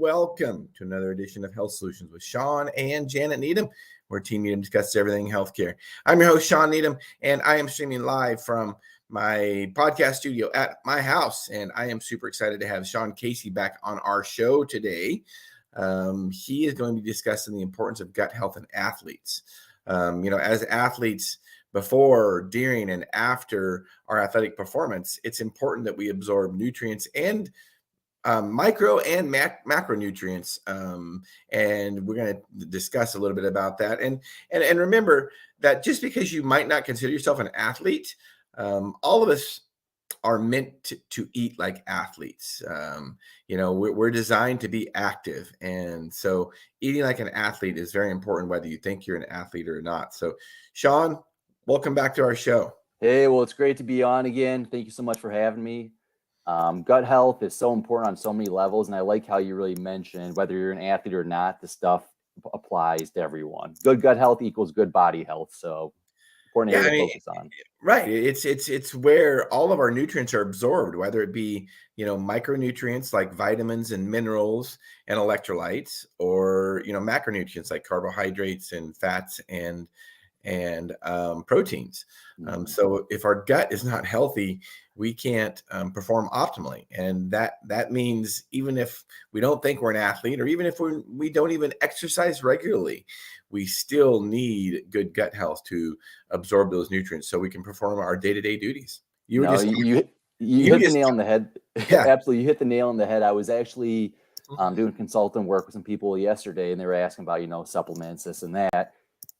welcome to another edition of Health Solutions with Shawn and Janet Needham, where Team Needham discusses everything healthcare. I'm your host, Shawn Needham, and I am streaming live from my podcast studio at my house, and I am super excited to have Sean Casey back on our show today. He is going to be discussing the importance of gut health in athletes. As athletes, before, during, and after our athletic performance, it's important that we absorb nutrients and micro and macronutrients, and we're going to discuss a little bit about that. And remember that just because you might not consider yourself an athlete, all of us are meant to eat like athletes. We're designed to be active, and so eating like an athlete is very important, whether you think you're an athlete or not. So, Sean, welcome back to our show. Hey, well, it's great to be on again. Thank you so much for having me. Gut health is so important on so many levels, and I like how you really mentioned whether you're an athlete or not, the stuff applies to everyone. Good gut health equals good body health, so important area to focus on. Right, it's where all of our nutrients are absorbed, whether it be micronutrients like vitamins and minerals and electrolytes, or macronutrients like carbohydrates and fats and proteins. So if our gut is not healthy, we can't perform optimally. And that means even if we don't think we're an athlete, or even if we don't even exercise regularly, we still need good gut health to absorb those nutrients so we can perform our day-to-day duties. You hit the nail on the head. Yeah. Absolutely. You hit the nail on the head. I was actually doing consultant work with some people yesterday, and they were asking about, supplements, this and that.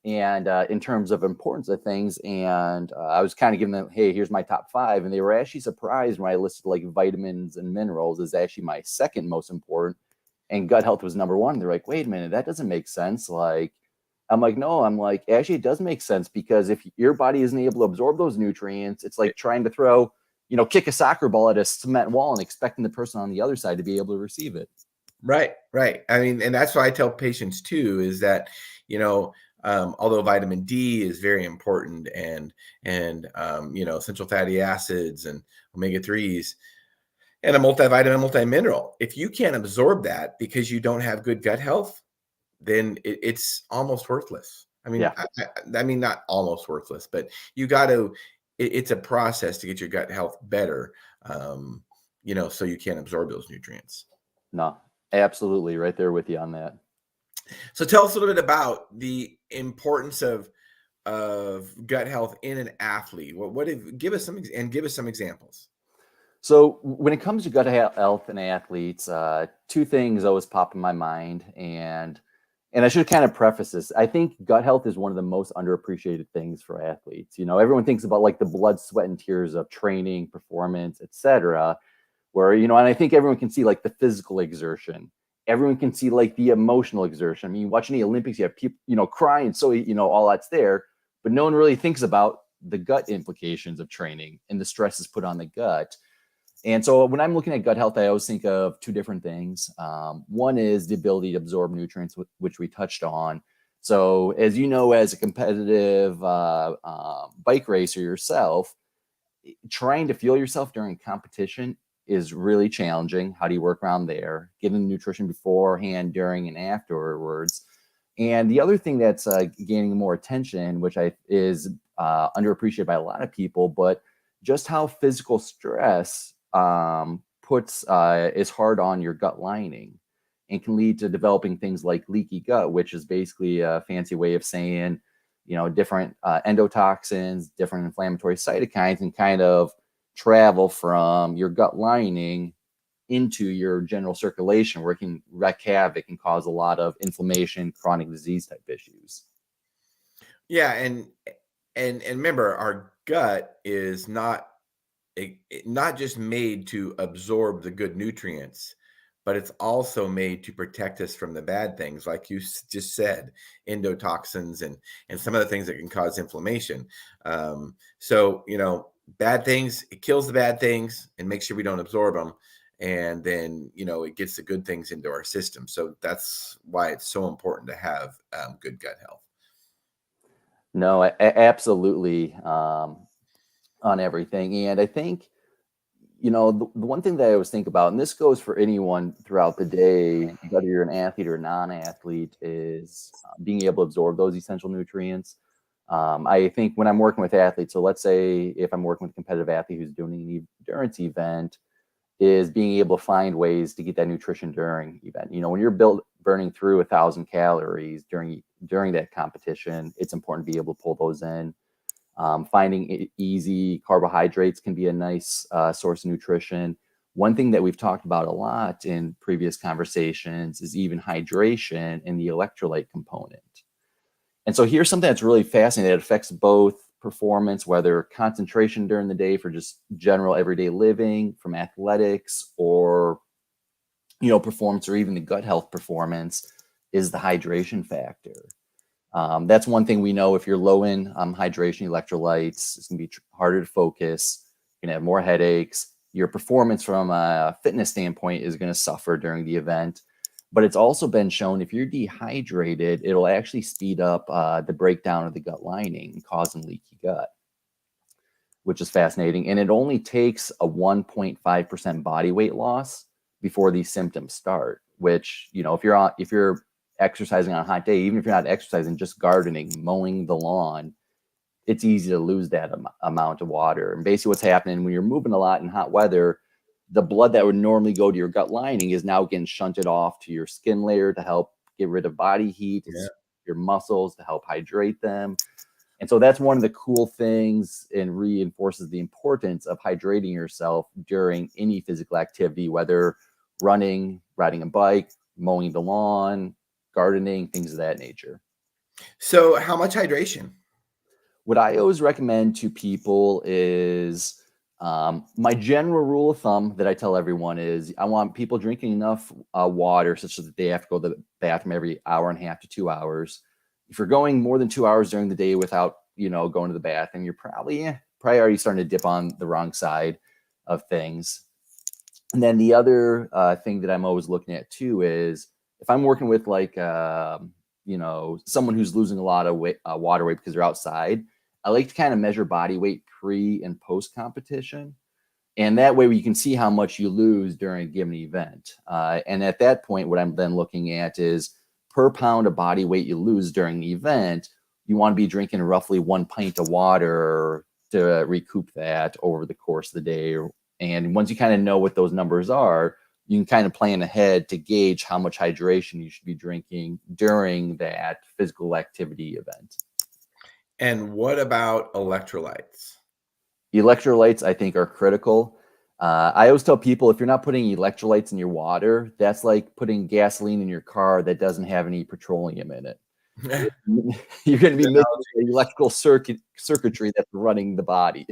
And in terms of importance of things, and I was kind of giving them, hey, here's my top 5. And they were actually surprised when I listed like vitamins and minerals is actually my second most important. And gut health was number 1. They're like, wait a minute, that doesn't make sense. Actually, it does make sense, because if your body isn't able to absorb those nutrients, it's like trying to throw, kick a soccer ball at a cement wall and expecting the person on the other side to be able to receive it. Right. I mean, and that's what I tell patients too, is that, although vitamin D is very important and essential fatty acids and omega-3s and a multivitamin, multimineral, if you can't absorb that because you don't have good gut health, then it's almost worthless. I mean, yeah. I mean, not almost worthless, but you got to, it's a process to get your gut health better, so you can absorb those nutrients. No, absolutely. Right there with you on that. So tell us a little bit about the importance of gut health in an athlete. Give us some examples. So when it comes to gut health in athletes, 2 things always pop in my mind, and I should kind of preface this. I think gut health is one of the most underappreciated things for athletes. Everyone thinks about like the blood, sweat, and tears of training, performance, etc. Where, and I think everyone can see like the physical exertion. Everyone can see like the emotional exertion. I mean, watching the Olympics, you have people, crying. So, all that's there, but no one really thinks about the gut implications of training and the stresses put on the gut. And so when I'm looking at gut health, I always think of 2 different things. One is the ability to absorb nutrients, which we touched on. So as you know, as a competitive bike racer yourself, trying to fuel yourself during competition is really challenging. How do you work around there? Getting nutrition beforehand, during, and afterwards. And the other thing that's gaining more attention, which is underappreciated by a lot of people, but just how physical stress is hard on your gut lining and can lead to developing things like leaky gut, which is basically a fancy way of saying, different endotoxins, different inflammatory cytokines, and kind of travel from your gut lining into your general circulation, where it can wreak havoc and cause a lot of inflammation, chronic disease type issues. Yeah, and remember, our gut is not just made to absorb the good nutrients, but it's also made to protect us from the bad things, like you just said, endotoxins and some of the things that can cause inflammation. Bad things, it kills the bad things and makes sure we don't absorb them. And then, it gets the good things into our system. So that's why it's so important to have good gut health. No, absolutely, on everything. And I think the one thing that I always think about, and this goes for anyone throughout the day, whether you're an athlete or non-athlete, is being able to absorb those essential nutrients. I think when I'm working with athletes, so let's say if I'm working with a competitive athlete who's doing an endurance event, is being able to find ways to get that nutrition during event. When you're burning through 1,000 calories during that competition, it's important to be able to pull those in. Finding easy carbohydrates can be a nice source of nutrition. One thing that we've talked about a lot in previous conversations is even hydration and the electrolyte component. And so here's something that's really fascinating that affects both performance, whether concentration during the day for just general everyday living, from athletics, or performance, or even the gut health performance, is the hydration factor. That's one thing we know. If you're low in hydration, electrolytes, it's going to be harder to focus. You're going to have more headaches. Your performance from a fitness standpoint is going to suffer during the event. But it's also been shown if you're dehydrated, it'll actually speed up the breakdown of the gut lining, causing leaky gut, which is fascinating. And it only takes a 1.5% body weight loss before these symptoms start, which, if you're exercising on a hot day, even if you're not exercising, just gardening, mowing the lawn, it's easy to lose that amount of water. And basically what's happening when you're moving a lot in hot weather, the blood that would normally go to your gut lining is now getting shunted off to your skin layer to help get rid of body heat, your muscles to help hydrate them. And so that's one of the cool things, and reinforces the importance of hydrating yourself during any physical activity, whether running, riding a bike, mowing the lawn, gardening, things of that nature. So how much hydration? What I always recommend to people is, my general rule of thumb that I tell everyone is, I want people drinking enough water such that they have to go to the bathroom every hour and a half to 2 hours. If you're going more than 2 hours during the day without, going to the bathroom, you're probably already starting to dip on the wrong side of things. And then the other thing that I'm always looking at too is, if I'm working with someone who's losing a lot of water weight because they're outside, I like to kind of measure body weight pre and post competition. And that way you can see how much you lose during a given event. And at that point, what I'm then looking at is, per pound of body weight you lose during the event, you want to be drinking roughly 1 pint of water to recoup that over the course of the day. And once you kind of know what those numbers are, you can kind of plan ahead to gauge how much hydration you should be drinking during that physical activity event. And what about electrolytes? Electrolytes, I think, are critical. I always tell people, if you're not putting electrolytes in your water, that's like putting gasoline in your car that doesn't have any petroleum in it. You're going to be missing the electrical circuitry that's running the body.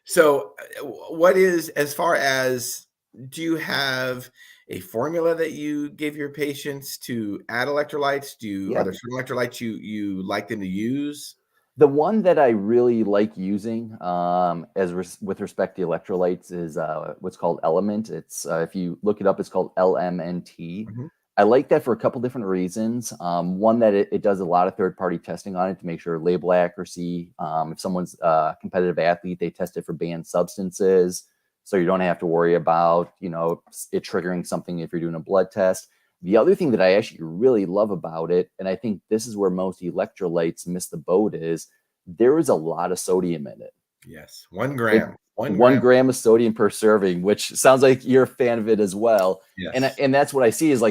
So what is, as far as, do you have a formula that you give your patients to add electrolytes? Are there certain electrolytes you like them to use? The one that I really like using with respect to electrolytes is what's called Element. It's if you look it up, it's called LMNT. Mm-hmm. I like that for a couple different reasons. One, that it does a lot of third-party testing on it to make sure label accuracy. If someone's a competitive athlete, they test it for banned substances, so you don't have to worry about it triggering something if you're doing a blood test. The other thing that I actually really love about it, and I think this is where most electrolytes miss the boat, is there is a lot of sodium in it. Yes, 1 gram. 1 gram of sodium per serving, which sounds like you're a fan of it as well. Yes. And that's what I see is,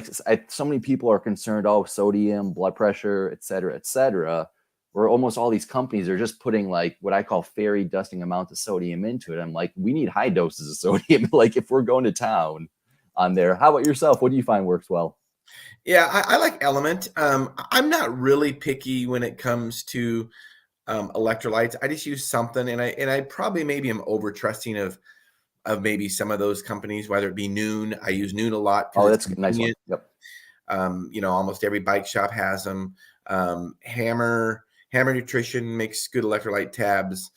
so many people are concerned, sodium, blood pressure, et cetera, where almost all these companies are just putting what I call fairy dusting amounts of sodium into it. I'm like, we need high doses of sodium, if we're going to town on there. How about yourself? What do you find works well? Yeah, I like Element. I'm not really picky when it comes to electrolytes. I just use something, and I probably maybe am over trusting of maybe some of those companies, whether it be Noon. I use Noon a lot. Oh, that's a nice one. Yep. Almost every bike shop has them. Hammer Nutrition makes good electrolyte tabs.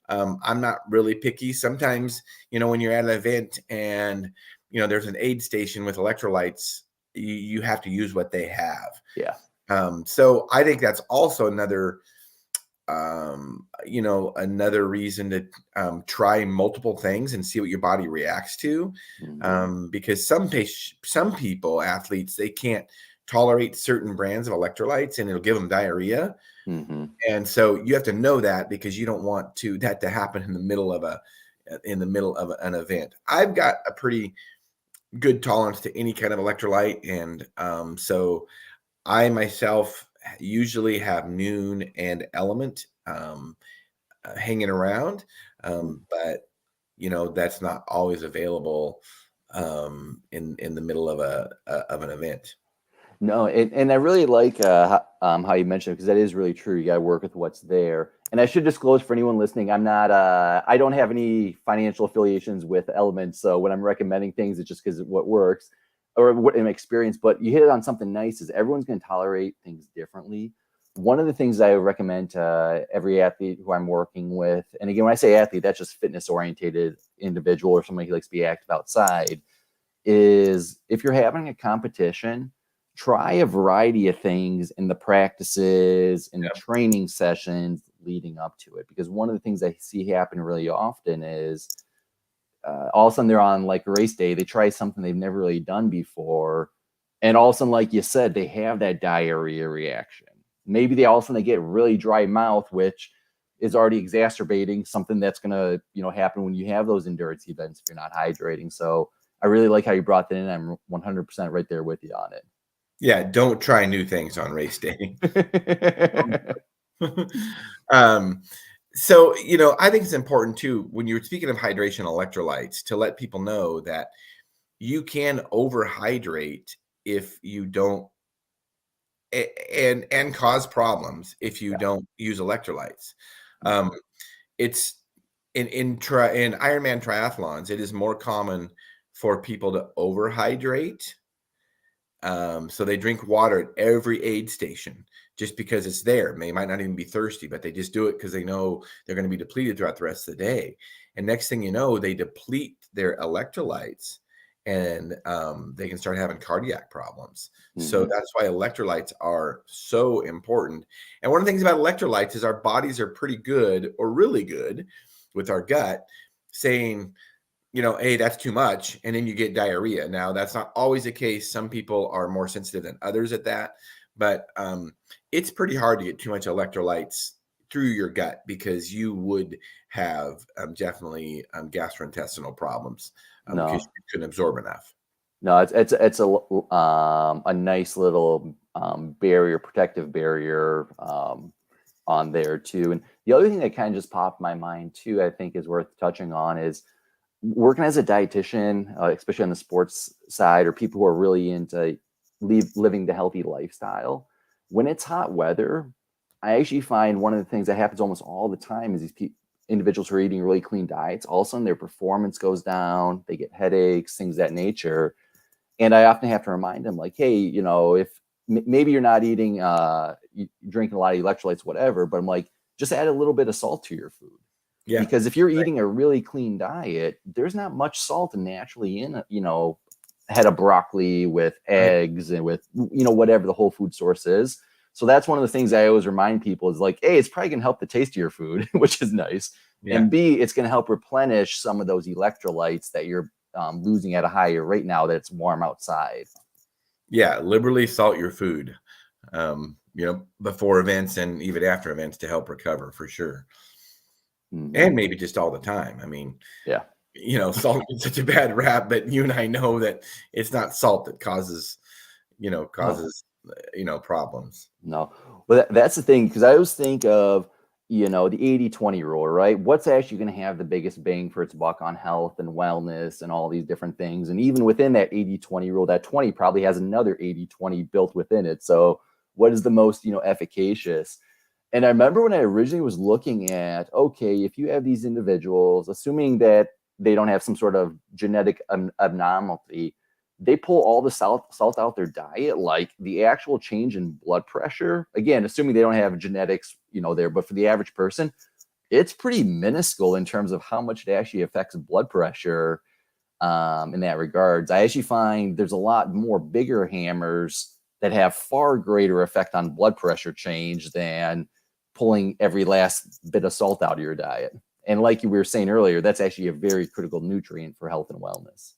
I'm not really picky. Sometimes, when you're at an event and there's an aid station with electrolytes, you have to use what they have. Yeah. So I think that's also another another reason to try multiple things and see what your body reacts to. Because some people, athletes, they can't tolerate certain brands of electrolytes and it'll give them diarrhea. And so you have to know that, because you don't want that to happen in the middle of an event. I've got a pretty good tolerance to any kind of electrolyte. And so I myself usually have Noon and Element hanging around, but that's not always available in the middle of an event. No, and I really like how you mentioned it, because that is really true. You got to work with what's there. And I should disclose for anyone listening, I don't have any financial affiliations with Element. So when I'm recommending things, it's just because of what works or what in experience. But you hit it on something nice, is everyone's going to tolerate things differently. One of the things I recommend to every athlete who I'm working with, and again, when I say athlete, that's just fitness oriented individual or somebody who likes to be active outside, is if you're having a competition, try a variety of things in the practices and the training sessions leading up to it. Because one of the things I see happen really often is all of a sudden they're on like race day, they try something they've never really done before. And all of a sudden, like you said, they have that diarrhea reaction. Maybe they all of a sudden they get really dry mouth, which is already exacerbating something that's going to, happen when you have those endurance events if you're not hydrating. So I really like how you brought that in. I'm 100% right there with you on it. Yeah, don't try new things on race day. So, I think it's important too, when you're speaking of hydration electrolytes, to let people know that you can overhydrate if you don't, and cause problems if you don't use electrolytes. It's in Ironman triathlons, it is more common for people to overhydrate. So they drink water at every aid station just because it's there. They might not even be thirsty, but they just do it because they know they're going to be depleted throughout the rest of the day. And next thing you know, they deplete their electrolytes, and they can start having cardiac problems. So that's why electrolytes are so important. And one of the things about electrolytes is our bodies are pretty good, or really good, with our gut saying, hey, that's too much. And then you get diarrhea. Now, that's not always the case. Some people are more sensitive than others at that. But it's pretty hard to get too much electrolytes through your gut, because you would have definitely gastrointestinal problems because you couldn't absorb enough. No, it's a nice little protective barrier on there too. And the other thing that kind of just popped my mind too, I think is worth touching on, is working as a dietitian, especially on the sports side, or people who are really into living the healthy lifestyle. When it's hot weather, I actually find one of the things that happens almost all the time is these individuals who are eating really clean diets, all of a sudden their performance goes down, they get headaches, things of that nature. And I often have to remind them, like, hey, if maybe you're not eating, drinking a lot of electrolytes, whatever, but I'm like, just add a little bit of salt to your food. Yeah. Because if you're eating a really clean diet, there's not much salt naturally in, a head of broccoli with eggs and with, whatever the whole food source is. So that's one of the things I always remind people is like, A, it's probably going to help the taste of your food, which is nice. Yeah. And B, it's going to help replenish some of those electrolytes that you're losing at a higher rate now that it's warm outside. Yeah, liberally salt your food, before events and even after events to help recover, for sure. And maybe just all the time. I mean, salt is such a bad rap, but you and I know that it's not salt that causes problems. No, well, that's the thing, because I always think of, the 80-20 rule, right? What's actually going to have the biggest bang for its buck on health and wellness and all these different things? And even within that 80-20 rule, that 20 probably has another 80-20 built within it. So what is the most, efficacious? And I remember when I originally was looking at, okay, if you have these individuals, assuming that they don't have some sort of genetic abnormality, they pull all the salt out their diet, like the actual change in blood pressure, again, assuming they don't have genetics, there, but for the average person, it's pretty minuscule in terms of how much it actually affects blood pressure in that regards. I actually find there's a lot more bigger hammers that have far greater effect on blood pressure change than pulling every last bit of salt out of your diet. And like we were saying earlier, that's actually a very critical nutrient for health and wellness.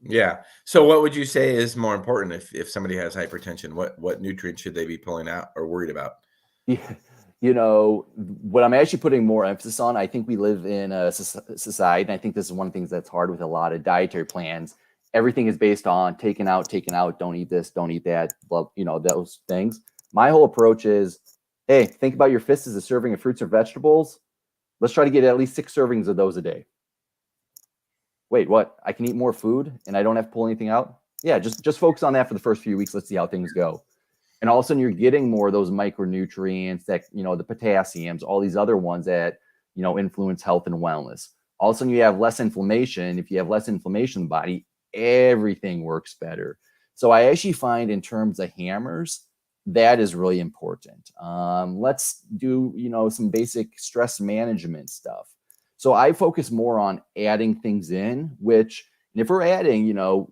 Yeah. So what would you say is more important if somebody has hypertension? What nutrients should they be pulling out or worried about? Yeah. You know, what I'm actually putting more emphasis on, I think we live in a society, and I think this is one of the things that's hard with a lot of dietary plans. Everything is based on taking out, don't eat this, don't eat that, you know, those things. My whole approach is, hey, think about your fist as a serving of fruits or vegetables. Let's try to get at least 6 servings of those a day. Wait, what? I can eat more food and I don't have to pull anything out? Yeah, just focus on that for the first few weeks. Let's see how things go. And all of a sudden you're getting more of those micronutrients that, you know, the potassiums, all these other ones that, you know, influence health and wellness. All of a sudden you have less inflammation. If you have less inflammation in the body, everything works better. So I actually find in terms of hammers, that is really important. Let's do, you know, some basic stress management stuff. So I focus more on adding things in, which if we're adding, you know,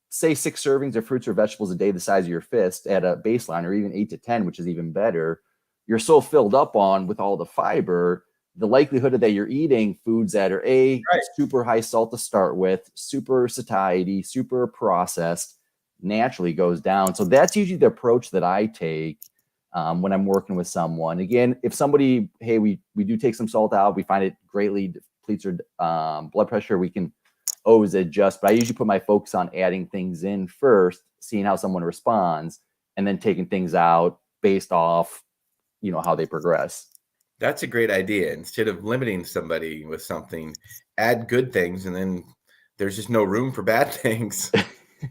say 6 servings of fruits or vegetables a day, the size of your fist at a baseline, or even 8 to 10, which is even better, you're so filled up on with all the fiber, the likelihood that you're eating foods that are super high salt to start with, super satiety, super processed, naturally goes down. So that's usually the approach that I take when I'm working with someone. Again, if somebody, hey, we do take some salt out, we find it greatly depletes your blood pressure, we can always adjust, but I usually put my focus on adding things in first, seeing how someone responds, and then taking things out based off, you know, how they progress. That's a great idea. Instead of limiting somebody with something, add good things, and then there's just no room for bad things.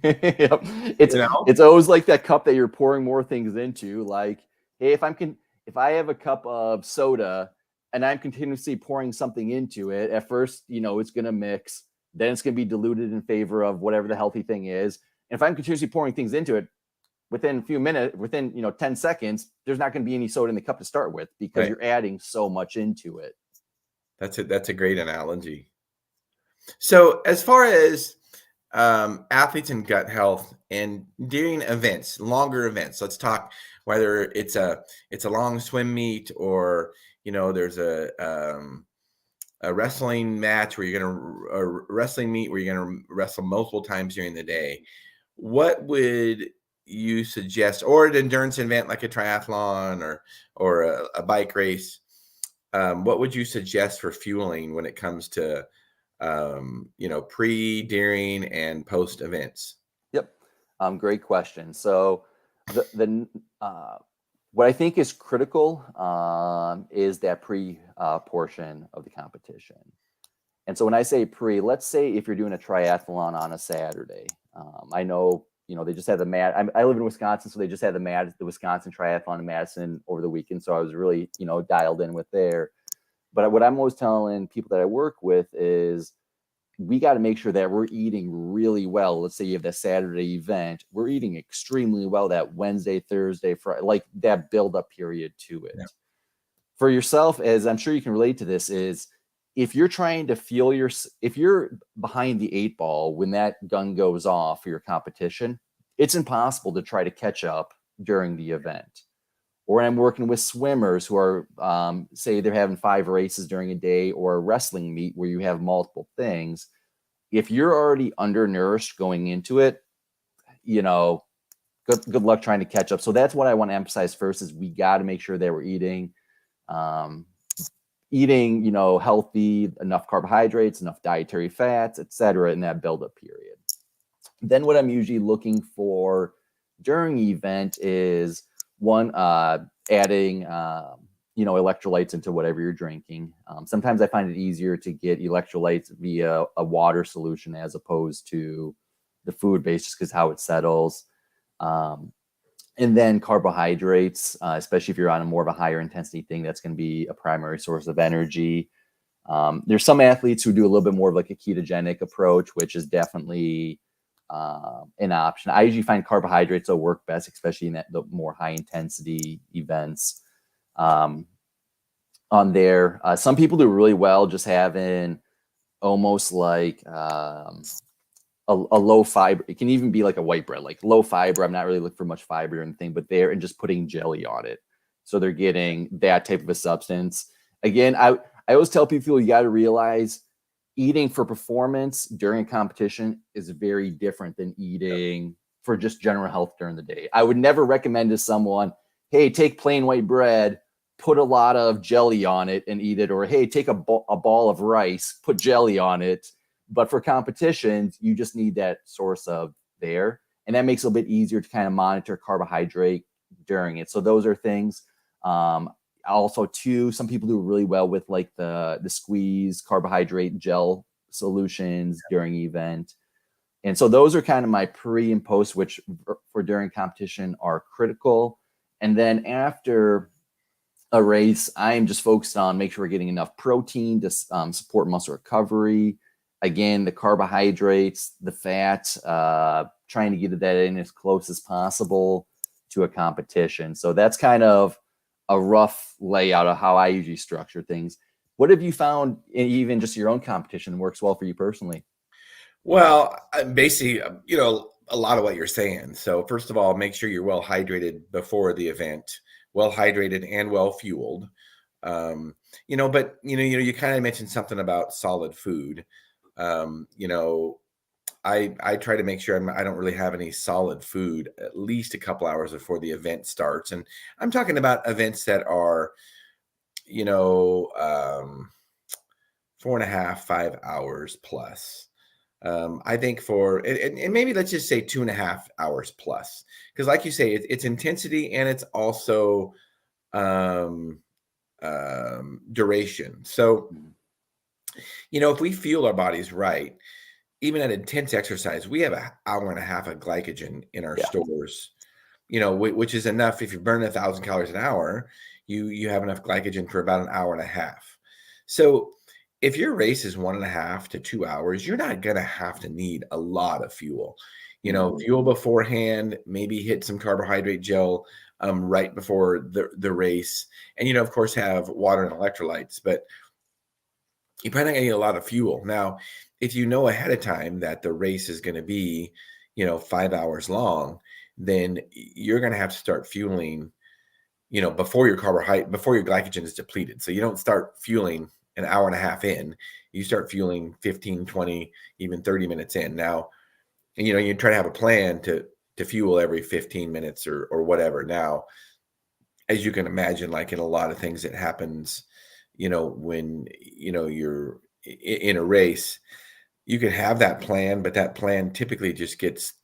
Yep. It's always like that cup that you're pouring more things into. Like, hey, if I have a cup of soda and I'm continuously pouring something into it, at first, you know, it's going to mix. Then it's going to be diluted in favor of whatever the healthy thing is. And if I'm continuously pouring things into it, within a few minutes, within, you know, 10 seconds, there's not going to be any soda in the cup to start with because you're adding so much into it. That's a great analogy. So as far as athletes and gut health and during events, longer events, let's talk whether it's a long swim meet or, you know, there's a wrestling match where a wrestling meet where you're going to wrestle multiple times during the day. What would you suggest, or an endurance event like a triathlon or a bike race? What would you suggest for fueling when it comes to, you know, pre, during, and post events? Yep. Great question. So what I think is critical is that pre portion of the competition. And so when I say pre, let's say if you're doing a triathlon on a Saturday, I know, you know, they just had I live in Wisconsin, so they just had the Wisconsin Triathlon in Madison over the weekend. So I was really, you know, dialed in with there. But what I'm always telling people that I work with is we got to make sure that we're eating really well. Let's say you have that Saturday event. We're eating extremely well that Wednesday, Thursday, Friday, like that build-up period to it. Yeah. For yourself, as I'm sure you can relate to this, is if you're trying to fuel if you're behind the 8 ball when that gun goes off for your competition, it's impossible to try to catch up during the event. Or I'm working with swimmers who are, say they're having 5 races during a day, or a wrestling meet where you have multiple things. If you're already undernourished going into it, you know, good luck trying to catch up. So that's what I want to emphasize first is we got to make sure that we're eating, you know, healthy, enough carbohydrates, enough dietary fats, etc. in that buildup period. Then what I'm usually looking for during the event is one, adding, you know, electrolytes into whatever you're drinking. Sometimes I find it easier to get electrolytes via a water solution as opposed to the food base, just because how it settles. And then carbohydrates, especially if you're on more of a higher intensity thing, that's going to be a primary source of energy. There's some athletes who do a little bit more of like a ketogenic approach, which is definitely an option. I usually find carbohydrates will work best, especially in the more high intensity events. On there, some people do really well just having almost like a low fiber. It can even be like a white bread, like low fiber. I'm not really looking for much fiber or anything, but there, and just putting jelly on it. So they're getting that type of a substance. Again, I always tell people you got to realize eating for performance during a competition is very different than eating for just general health during the day. I would never recommend to someone, hey, take plain white bread, put a lot of jelly on it and eat it, or hey, take a ball of rice, put jelly on it. But for competitions, you just need that source of there. And that makes it a bit easier to kind of monitor carbohydrate during it. So those are things. Also, too, some people do really well with like the squeeze carbohydrate gel solutions during event. And so those are kind of my pre and post, which for during competition are critical. And then after a race, I am just focused on make sure we're getting enough protein to support muscle recovery. Again, the carbohydrates, the fat, trying to get that in as close as possible to a competition. So that's kind of a rough layout of how I usually structure things. What have you found in even just your own competition works well for you personally? Well, basically, a lot of what you're saying. So first of all, make sure you're well hydrated before the event, well hydrated and well fueled. But you kind of mentioned something about solid food. I try to make sure I don't really have any solid food at least a couple hours before the event starts. And I'm talking about events that are, 4.5, 5 hours plus. I think and maybe let's just say 2.5 hours plus, because like you say, it's intensity and it's also duration. So, if we fuel our bodies right, even at intense exercise, we have an hour and a half of glycogen in our stores, which is enough. If you burn 1,000 calories an hour, you have enough glycogen for about an hour and a half. So if your race is 1.5 to 2 hours, you're not going to have to need a lot of fuel. Fuel beforehand, maybe hit some carbohydrate gel right before the race. And, of course, have water and electrolytes, but you're probably not going to need a lot of fuel. Now, if you know ahead of time that the race is going to be, 5 hours long, then you're going to have to start fueling, before your glycogen is depleted. So you don't start fueling an hour and a half in, you start fueling 15, 20, even 30 minutes in. Now, you try to have a plan to fuel every 15 minutes or whatever. Now, as you can imagine, like in a lot of things that happens, when, you're in a race, you can have that plan, but that plan typically just gets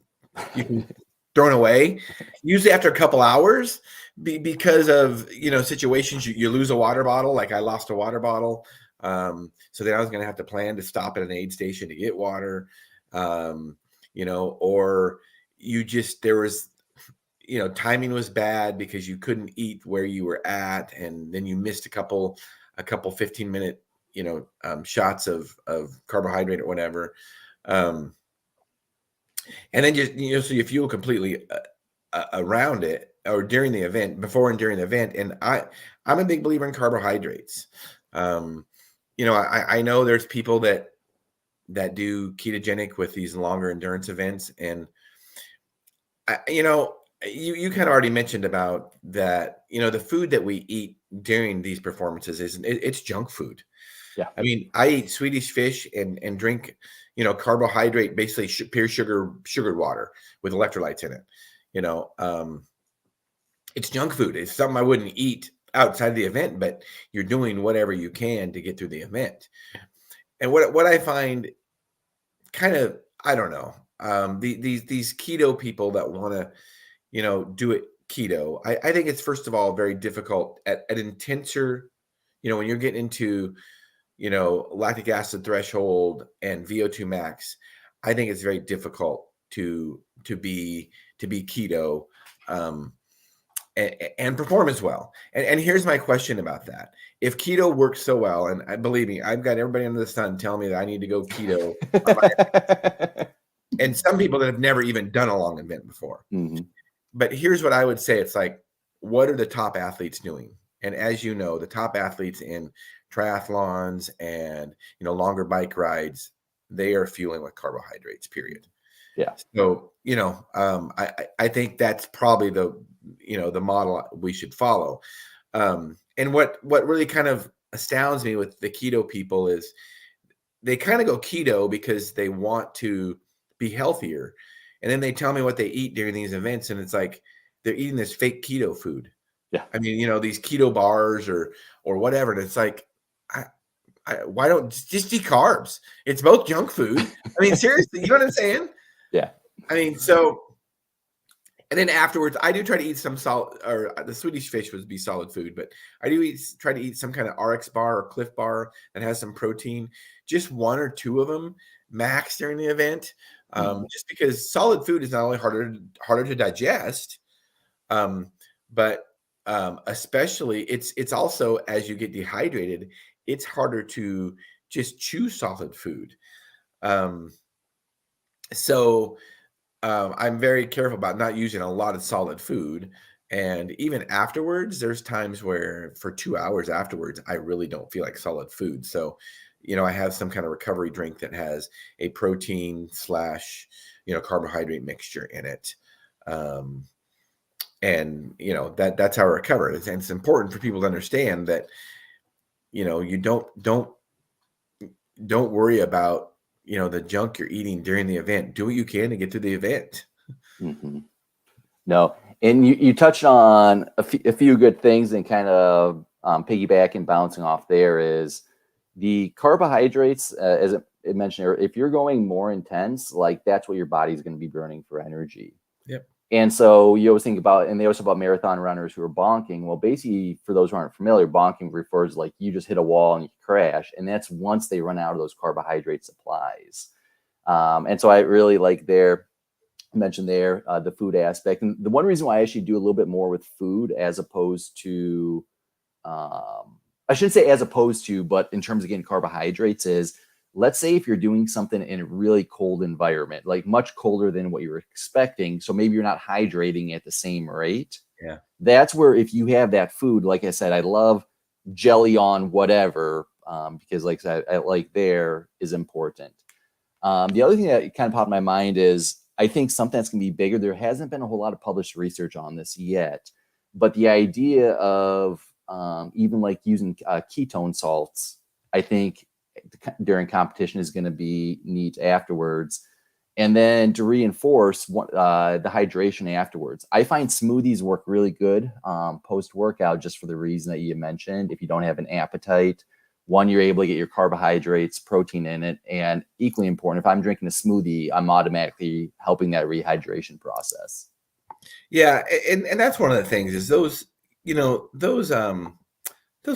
thrown away, usually after a couple hours, because of, situations. You lose a water bottle. Like I lost a water bottle. So then I was going to have to plan to stop at an aid station to get water, or there was, timing was bad because you couldn't eat where you were at. And then you missed a couple 15-minute, shots of carbohydrate or whatever. And then just, so you fuel completely around it or during the event, before and during the event. And I'm a big believer in carbohydrates. I know there's people that do ketogenic with these longer endurance events. And you kind of already mentioned about that, the food that we eat during these performances it's junk food. Yeah. I mean, I eat Swedish fish and drink, carbohydrate, basically pure sugared water with electrolytes in it. It's junk food. It's something I wouldn't eat outside the event, but you're doing whatever you can to get through the event. And what I find kind of, I don't know, these keto people that want to, do it keto. I think it's, first of all, very difficult at intenser, when you're getting into, lactic acid threshold and VO2 max. I think it's very difficult to be keto and perform as well. And here's my question about that. If keto works so well, and believe me, I've got everybody under the sun telling me that I need to go keto. And some people that have never even done a long event before. Mm-hmm. But here's what I would say. It's like, what are the top athletes doing? And as you know, the top athletes in triathlons and, longer bike rides, they are fueling with carbohydrates, period. Yeah. So, I think that's probably the model we should follow. And what really kind of astounds me with the keto people is they kind of go keto because they want to be healthier. And then they tell me what they eat during these events. And it's like, they're eating this fake keto food. Yeah. I mean, these keto bars or whatever. And it's like, why don't just eat carbs? It's both junk food. I mean, seriously, you know what I'm saying? Yeah. I mean, so, and then afterwards, I do try to eat some solid, or the Swedish fish would be solid food, but I do try to eat some kind of RX bar or Cliff bar that has some protein, just one or two of them max during the event. Just because solid food is not only harder to digest, but especially it's also, as you get dehydrated, it's harder to just chew solid food. So I'm very careful about not using a lot of solid food. And even afterwards, there's times where for 2 hours afterwards, I really don't feel like solid food. So, I have some kind of recovery drink that has a protein / carbohydrate mixture in it. And that's how I recover. And it's important for people to understand that, you don't worry about, the junk you're eating during the event. Do what you can to get through the event. Mm-hmm. No, and you touched on a few good things, and kind of piggyback and bouncing off there is the carbohydrates, as it mentioned earlier, if you're going more intense, like that's what your body's going to be burning for energy. Yep. And so you always think about, and they always talk about marathon runners who are bonking. Well, basically, for those who aren't familiar, bonking refers like you just hit a wall and you crash. And that's once they run out of those carbohydrate supplies. And so I really like mentioned there the food aspect. And the one reason why I actually do a little bit more with food as opposed to, I shouldn't say as opposed to, but in terms of getting carbohydrates is, let's say if you're doing something in a really cold environment, like much colder than what you're expecting, so maybe you're not hydrating at the same rate. Yeah. That's where, if you have that food, like I said, I love jelly on whatever, because like I said, I like there is important. The other thing that kind of popped in my mind is, I think something that's going to be bigger. There hasn't been a whole lot of published research on this yet, but the idea of even like using ketone salts, I think during competition is going to be neat afterwards. And then to reinforce the hydration afterwards, I find smoothies work really good post workout, just for the reason that you mentioned. If you don't have an appetite, one, you're able to get your carbohydrates, protein in it, and equally important, if I'm drinking a smoothie, I'm automatically helping that rehydration process. Yeah, and that's one of the things is those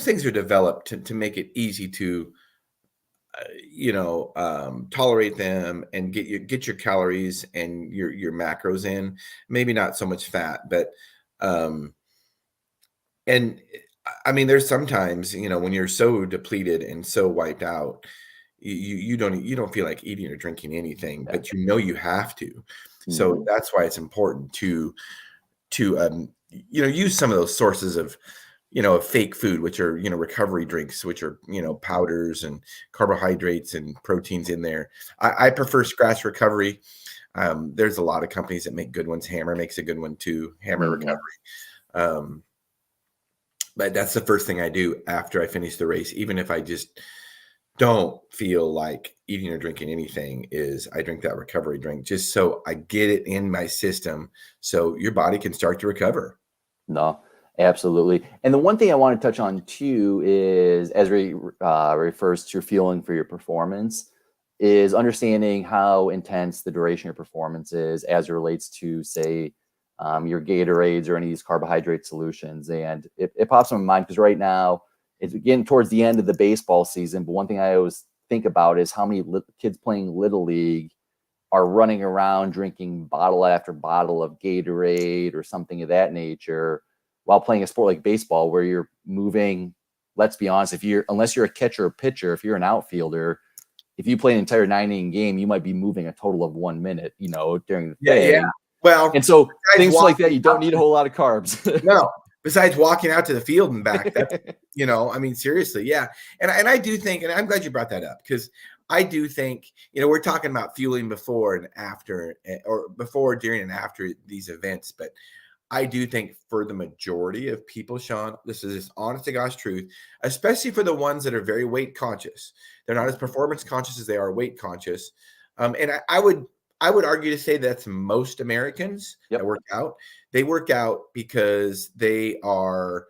things are developed to make it easy to tolerate them and get your calories and your macros in. Maybe not so much fat, but and I mean, there's sometimes, when you're so depleted and so wiped out, you don't feel like eating or drinking anything, but you have to. So that's why it's important to use some of those sources of fake food, which are recovery drinks, which are powders and carbohydrates and proteins in there. I prefer Scratch Recovery. There's a lot of companies that make good ones. Hammer makes a good one too. Hammer Recovery. But that's the first thing I do after I finish the race, even if I just don't feel like eating or drinking anything, is I drink that recovery drink just so I get it in my system so your body can start to recover. No, absolutely. And the one thing I want to touch on too is, as refers to fueling for your performance, is understanding how intense the duration of your performance is as it relates to, say, your Gatorades or any of these carbohydrate solutions. And it pops in my mind because right now it's getting towards the end of the baseball season. But one thing I always think about is how many kids playing Little League are running around drinking bottle after bottle of Gatorade or something of that nature while playing a sport like baseball, where you're moving. Let's be honest, unless you're a catcher or pitcher, if you're an outfielder, if you play an entire 9-inning game, you might be moving a total of 1 minute, during the thing. Yeah. Well, and so things like that, you don't need a whole lot of carbs. No, besides walking out to the field and back. That's, I mean, seriously, yeah. And I do think, and I'm glad you brought that up, because I do think, we're talking about fueling before and after, or before, during, and after these events, but I do think for the majority of people, Shawn, this is just honest to gosh truth, especially for the ones that are very weight conscious. They're not as performance conscious as they are weight conscious. And I would argue to say that's most Americans that work out. They work out because they are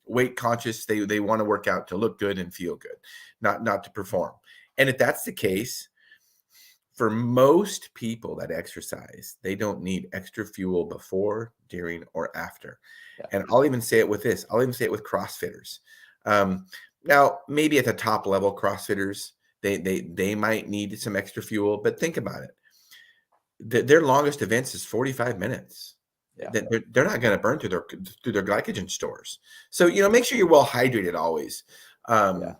weight conscious. They want to work out to look good and feel good, not to perform. And if that's the case, for most people that exercise, they don't need extra fuel before, during, or after. Yeah. And I'll even say it with this. I'll even say it with CrossFitters. Now, maybe at the top level, CrossFitters, they might need some extra fuel, but think about it. Their longest events is 45 minutes. Yeah. They're not going to burn through their glycogen stores. So, make sure you're well hydrated always, and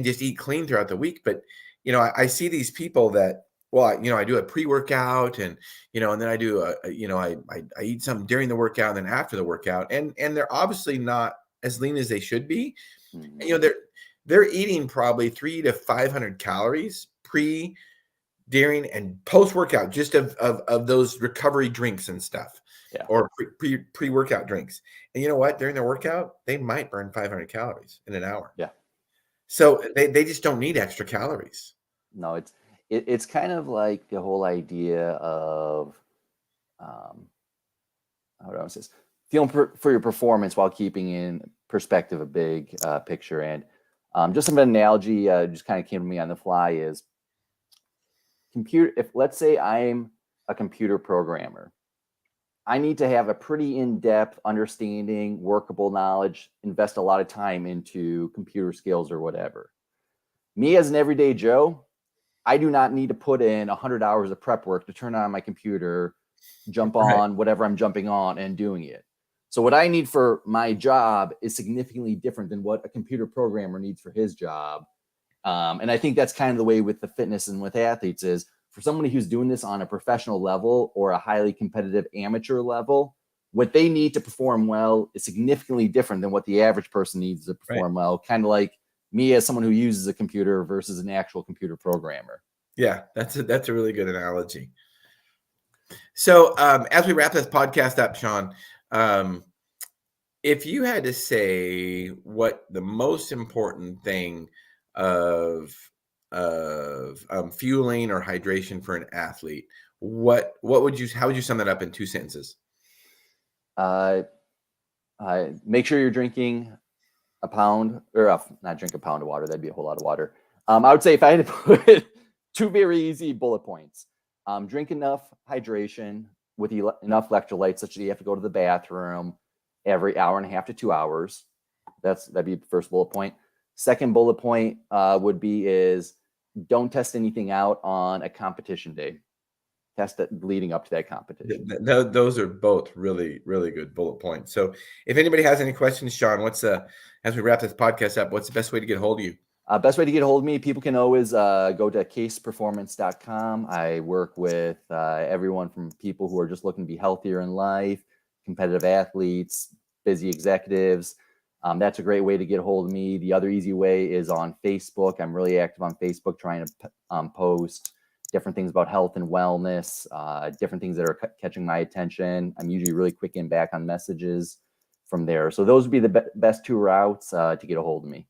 just eat clean throughout the week. But, I see these people that, I do a pre-workout and then I do I eat something during the workout and then after the workout. And they're obviously not as lean as they should be. Mm-hmm. They're eating probably 300 to 500 calories pre, during, and post-workout, just of those recovery drinks and stuff, or pre-workout drinks. And you know what? During their workout, they might burn 500 calories in an hour. Yeah. So they just don't need extra calories. No, it's kind of like the whole idea of, how do I say this? Feeling for your performance while keeping in perspective a big picture. And just an analogy just kind of came to me on the fly is if let's say I'm a computer programmer, I need to have a pretty in-depth understanding, workable knowledge, invest a lot of time into computer skills or whatever. Me as an everyday Joe, I do not need to put in 100 hours of prep work to turn on my computer, jump on whatever I'm jumping on and doing it. So what I need for my job is significantly different than what a computer programmer needs for his job. And I think that's kind of the way with the fitness and with athletes is, for somebody who's doing this on a professional level or a highly competitive amateur level, what they need to perform well is significantly different than what the average person needs to perform well. Kind of like me as someone who uses a computer versus an actual computer programmer. Yeah, that's a really good analogy. So as we wrap this podcast up, Shawn, if you had to say what the most important thing of fueling or hydration for an athlete, how would you sum that up in 2 sentences? Make sure you're drinking a pound, or not drink a pound of water. That'd be a whole lot of water. I would say if I had to put 2 very easy bullet points, drink enough hydration with enough electrolytes such that you have to go to the bathroom every hour and a half to 2 hours. That'd be the first bullet point. Second bullet point would be is don't test anything out on a competition day. Test it leading up to that competition. Those are both really, really good bullet points. So if anybody has any questions, Shawn, as we wrap this podcast up, what's the best way to get a hold of you? Best way to get a hold of me, people can always go to caseperformance.com. I work with everyone from people who are just looking to be healthier in life, competitive athletes, busy executives. That's a great way to get a hold of me. The other easy way is on Facebook. I'm really active on Facebook, trying to post different things about health and wellness, different things that are catching my attention. I'm usually really quick and back on messages from there. So those would be the best 2 routes to get a hold of me.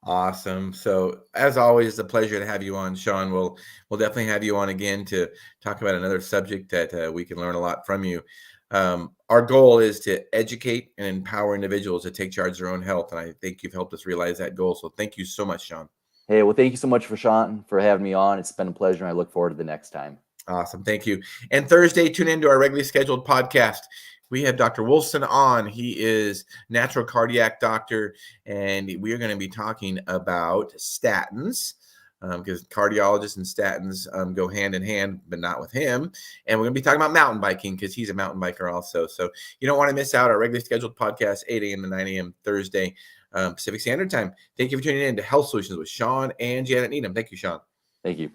Awesome. So as always, it's a pleasure to have you on, Shawn. We'll definitely have you on again to talk about another subject that we can learn a lot from you. Our goal is to educate and empower individuals to take charge of their own health. And I think you've helped us realize that goal. So thank you so much, Shawn. Hey, well, thank you so much Shawn, for having me on. It's been a pleasure. And I look forward to the next time. Awesome. Thank you. And Thursday, tune into our regularly scheduled podcast. We have Dr. Wolfson on. He is natural cardiac doctor, and we are going to be talking about statins. Because cardiologists and statins go hand in hand, but not with him. And we're going to be talking about mountain biking because he's a mountain biker also. So you don't want to miss out our regularly scheduled podcast, 8 a.m. to 9 a.m. Thursday, Pacific Standard Time. Thank you for tuning in to Health Solutions with Shawn and Janet Needham. Thank you, Shawn. Thank you.